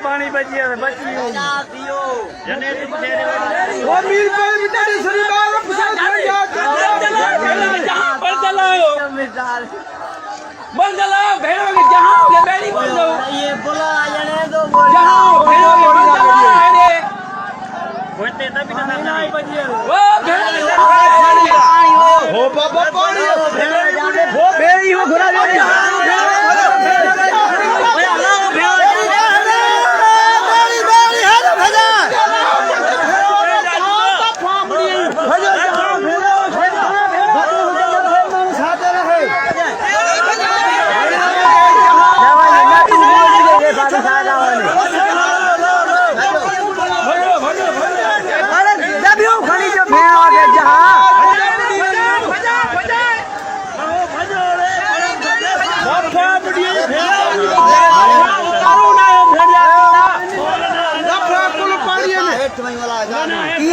पानी बची बची वो मीर पे बेचारे शरीर बंद चलाओ भेड़ों के जहाँ हो गए बैरी बंद हो ये बोला जाने दो जहाँ हो भेड़ों के बंद चलाओ अरे होते तभी तो नहीं बची वो भेड़ों के हो बाबा पानी वो बेड़ी हो घोड़ा बेड़ी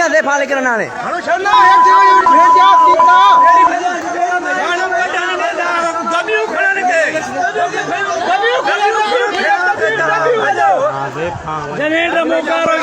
दे फाल करना ने हनु छना है भेड़ जा टीका दबियो खड़ा के दबियो खड़ा जनरेटर मोकार